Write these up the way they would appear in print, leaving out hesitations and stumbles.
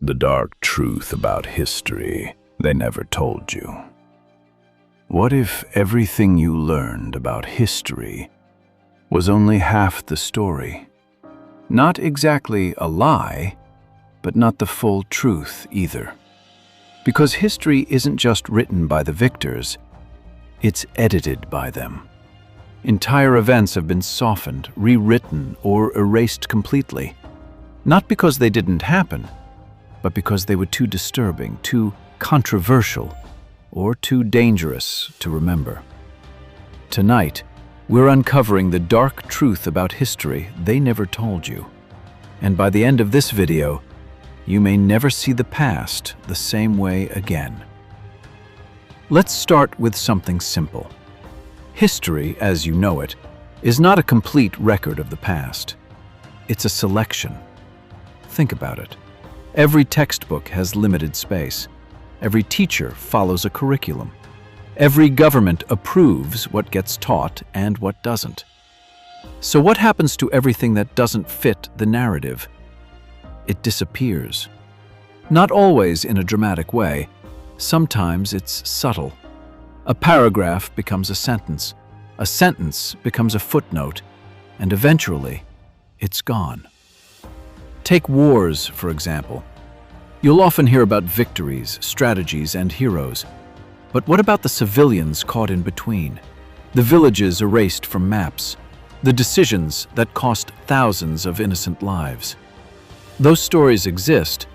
The dark truth about history they never told you. What if everything you learned about history was only half the story? Not exactly a lie, but not the full truth either. Because history isn't just written by the victors, it's edited by them. Entire events have been softened, rewritten, or erased completely. Not because they didn't happen, but because they were too disturbing, too controversial, or too dangerous to remember. Tonight, we're uncovering the dark truth about history they never told you. And by the end of this video, you may never see the past the same way again. Let's start with something simple. History, as you know it, is not a complete record of the past. It's a selection. Think about it. Every textbook has limited space. Every teacher follows a curriculum. Every government approves what gets taught and what doesn't. So what happens to everything that doesn't fit the narrative? It disappears. Not always in a dramatic way. Sometimes it's subtle. A paragraph becomes a sentence becomes a footnote, and eventually, it's gone. Take wars, for example. You'll often hear about victories, strategies, and heroes. But what about the civilians caught in between? The villages erased from maps? The decisions that cost thousands of innocent lives? Those stories exist,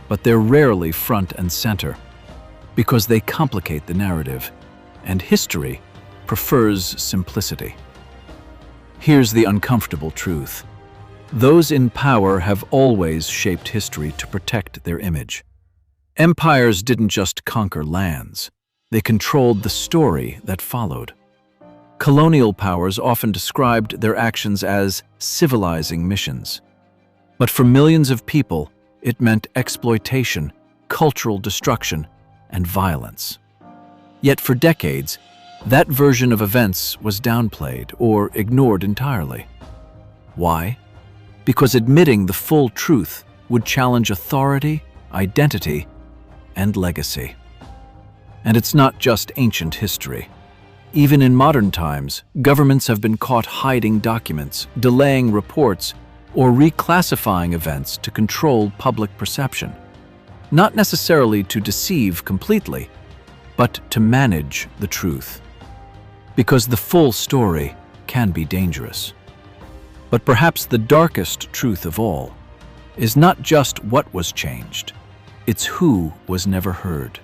but they're rarely front and center, because they complicate the narrative, and history prefers simplicity. Here's the uncomfortable truth. Those in power have always shaped history to protect their image. Empires didn't just conquer lands, they controlled the story that followed. Colonial powers often described their actions as civilizing missions. But for millions of people, it meant exploitation, cultural destruction, and violence. Yet for decades, that version of events was downplayed or ignored entirely. Why? Because admitting the full truth would challenge authority, identity, and legacy. And it's not just ancient history. Even in modern times, governments have been caught hiding documents, delaying reports, or reclassifying events to control public perception. Not necessarily to deceive completely, but to manage the truth. Because the full story can be dangerous. But perhaps the darkest truth of all is not just what was changed, it's who was never heard.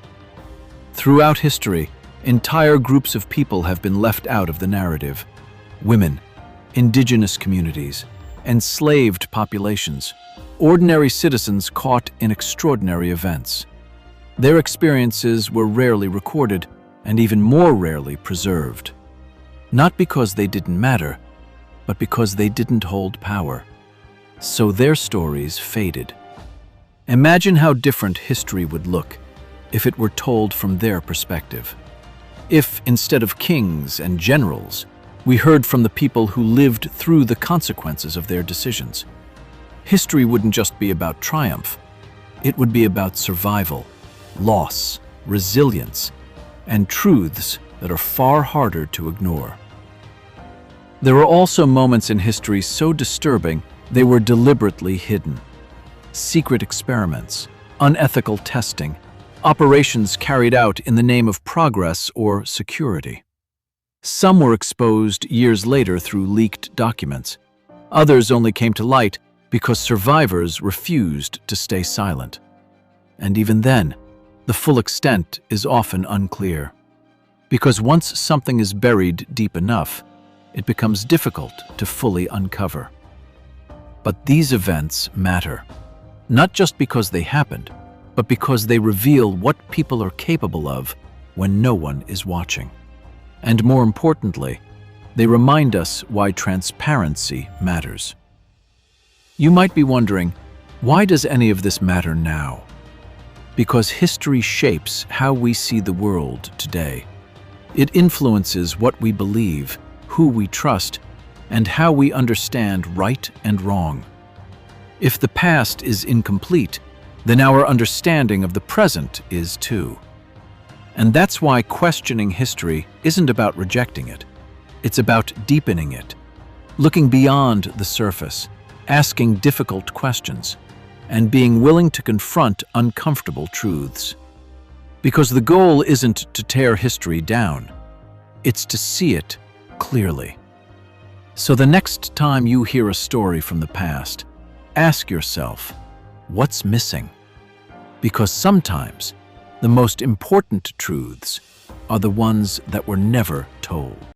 Throughout history, entire groups of people have been left out of the narrative. Women, indigenous communities, enslaved populations, ordinary citizens caught in extraordinary events. Their experiences were rarely recorded and even more rarely preserved. Not because they didn't matter, but because they didn't hold power. So their stories faded. Imagine how different history would look if it were told from their perspective. If, instead of kings and generals, we heard from the people who lived through the consequences of their decisions. History wouldn't just be about triumph. It would be about survival, loss, resilience, and truths that are far harder to ignore. There are also moments in history so disturbing they were deliberately hidden. Secret experiments, unethical testing, operations carried out in the name of progress or security. Some were exposed years later through leaked documents. Others only came to light because survivors refused to stay silent. And even then, the full extent is often unclear. Because once something is buried deep enough, it becomes difficult to fully uncover. But these events matter, not just because they happened, but because they reveal what people are capable of when no one is watching. And more importantly, they remind us why transparency matters. You might be wondering, why does any of this matter now? Because history shapes how we see the world today. It influences what we believe, who we trust, and how we understand right and wrong. If the past is incomplete, then our understanding of the present is too. And that's why questioning history isn't about rejecting it. It's about deepening it, looking beyond the surface, asking difficult questions, and being willing to confront uncomfortable truths. Because the goal isn't to tear history down, it's to see it clearly. So the next time you hear a story from the past, ask yourself, what's missing? Because sometimes the most important truths are the ones that were never told.